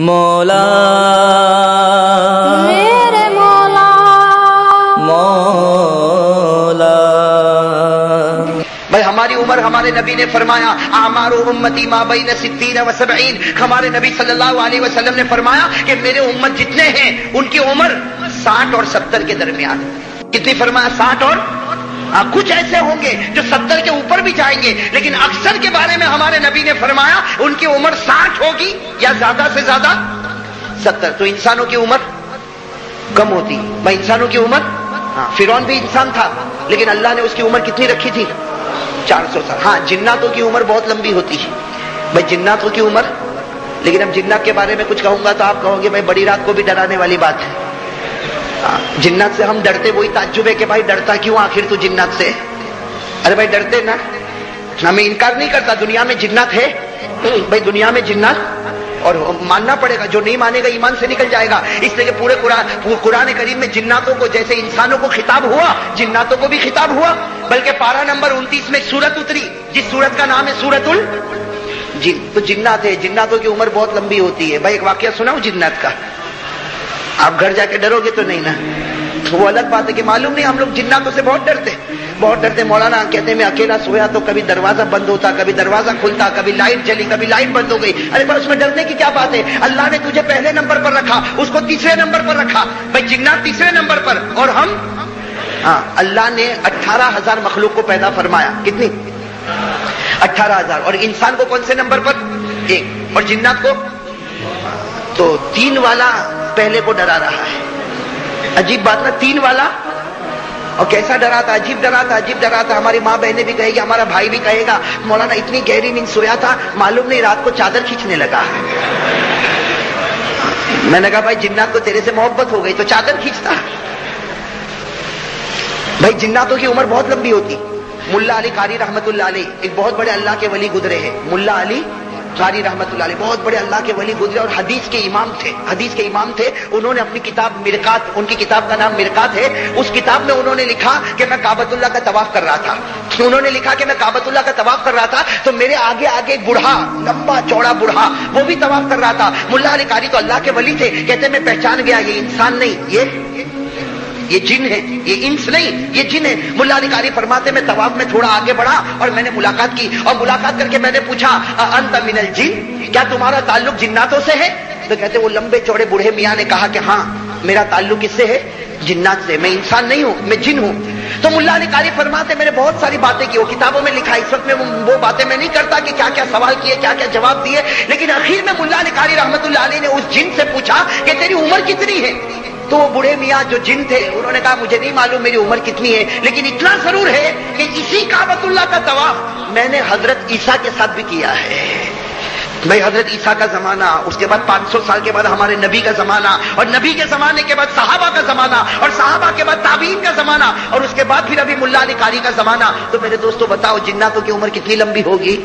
مولا میرے مولا مولا۔ بھائی ہماری عمر ہمارے نبی نے فرمایا اعمار امتی ما بین 60 و 70، ہمارے نبی صلی اللہ علیہ وسلم نے فرمایا کہ میرے امت جتنے ہیں ان کی عمر 60 اور 70 کے درمیان۔ کتنی فرمایا؟ 60 اور کچھ ایسے ہوں گے جو 70 کے اوپر بھی جائیں گے، لیکن اکثر کے بارے میں ہمارے نبی نے فرمایا ان کی عمر 60 ہوگی یا زیادہ سے زیادہ 70۔ تو انسانوں کی عمر کم ہوتی بھائی، انسانوں کی عمر، فرعون بھی انسان تھا لیکن اللہ نے اس کی عمر کتنی رکھی تھی؟ 400 سال۔ ہاں جناتوں کی عمر بہت لمبی ہوتی ہے بھائی، جناتوں کی عمر، لیکن اب جنات کے بارے میں کچھ کہوں گا تو آپ کہو گے بھائی بڑی رات کو بھی ڈرانے والی بات ہے۔ جنات سے ہم ڈرتے، وہی تعجب ہے کہ بھائی ڈرتا کیوں آخر تو جنات سے؟ ارے بھائی ڈرتے نا، ہمیں انکار نہیں کرتا دنیا میں جنات ہے بھائی، دنیا میں جنات، اور ماننا پڑے گا، جو نہیں مانے گا ایمان سے نکل جائے گا۔ اس لیے کہ پورے قرآن کریم میں جناتوں کو جیسے انسانوں کو خطاب ہوا، جناتوں کو بھی خطاب ہوا، بلکہ پارہ نمبر 29 میں سورت اتری جس سورت کا نام ہے سورت الجن۔ تو جنات ہے، جناتوں کی عمر بہت لمبی ہوتی ہے بھائی۔ ایک واقعہ سناؤ جنات کا، آپ گھر جا کے ڈرو گے تو نہیں نا، وہ الگ بات ہے کہ معلوم نہیں، ہم لوگ جناتوں سے بہت ڈرتے بہت ڈرتے۔ مولانا کہتے ہیں میں اکیلا سویا تو کبھی دروازہ بند ہوتا، کبھی دروازہ کھلتا، کبھی لائٹ جلی، کبھی لائٹ بند ہو گئی۔ ارے پر اس میں ڈرنے کی کیا بات ہے؟ اللہ نے تجھے پہلے نمبر پر رکھا، اس کو تیسرے نمبر پر رکھا بھائی، جنات تیسرے نمبر پر اور ہم۔ اللہ نے 18,000 مخلوق کو پیدا فرمایا، کتنی؟ 18,000۔ اور انسان کو کون سے نمبر پر؟ 1۔ اور جنات کو تو 3 والا پہلے کو ڈرا رہا ہے۔ عجیب بات نا، 3 والا، اور کیسا ڈرا تھا؟ عجیب ڈرا تھا، عجیب ڈرا تھا۔ ہماری ماں بہنیں بھی کہے گی، ہمارا بھائی بھی کہے گا مولانا اتنی گہری نیند سویا تھا، معلوم نہیں رات کو چادر کھینچنے لگا۔ میں نے کہا بھائی جنات کو تیرے سے محبت ہو گئی تو چادر کھینچتا بھائی۔ جناتوں کی عمر بہت لمبی ہوتی۔ ملا علی قاری رحمت اللہ علیہ ایک بہت بڑے اللہ کے ولی گزرے ہیں، ملا علی قاری رحمت اللہ علیہ بہت بڑے اللہ کے ولی گزرے اور حدیث کے امام تھے، حدیث کے امام تھے۔ انہوں نے اپنی کتاب مرقات، ان کی کتاب کا نام مرقات ہے، اس کتاب میں انہوں نے لکھا کہ میں کعبۃ اللہ کا طواف کر رہا تھا۔ انہوں نے لکھا کہ میں کعبۃ اللہ کا طواف کر رہا تھا تو میرے آگے آگے ایک بوڑھا، لمبا چوڑا بوڑھا، وہ بھی طواف کر رہا تھا۔ ملا علی قاری تو اللہ کے ولی تھے، کہتے میں پہچان گیا یہ انسان نہیں، یہ جن ہے، یہ انس نہیں، یہ جن ہے۔ ملا علی قاری فرماتے میں طواف میں تھوڑا آگے بڑھا اور میں نے ملاقات کی، اور ملاقات کر کے میں نے پوچھا انت من الجن، کیا تمہارا تعلق جناتوں سے ہے؟ تو کہتے وہ لمبے چوڑے بوڑھے میاں نے کہا کہ ہاں میرا تعلق کس سے ہے؟ جنات سے، میں انسان نہیں ہوں، میں جن ہوں۔ تو ملا علی قاری فرماتے میں نے بہت ساری باتیں کی، وہ کتابوں میں لکھا، اس وقت میں وہ باتیں میں نہیں کرتا کہ کیا کیا سوال کیے، کیا کیا جواب دیے، لیکن آخر میں ملا علی قاری رحمت اللہ علیہ نے اس جن سے پوچھا کہ تیری عمر کتنی ہے؟ تو وہ بوڑھے میاں جو جن تھے انہوں نے کہا مجھے نہیں معلوم میری عمر کتنی ہے، لیکن اتنا ضرور ہے کہ اسی کعبۃ اللہ کا طواف میں نے حضرت عیسیٰ کے ساتھ بھی کیا ہے بھائی۔ حضرت عیسیٰ کا زمانہ، اس کے بعد 500 سال کے بعد ہمارے نبی کا زمانہ، اور نبی کے زمانے کے بعد صحابہ کا زمانہ، اور صحابہ کے بعد تابعین کا زمانہ، اور اس کے بعد پھر ابھی ملا علی قاری کا زمانہ۔ تو میرے دوستو بتاؤ جناتوں کی عمر کتنی لمبی ہوگی؟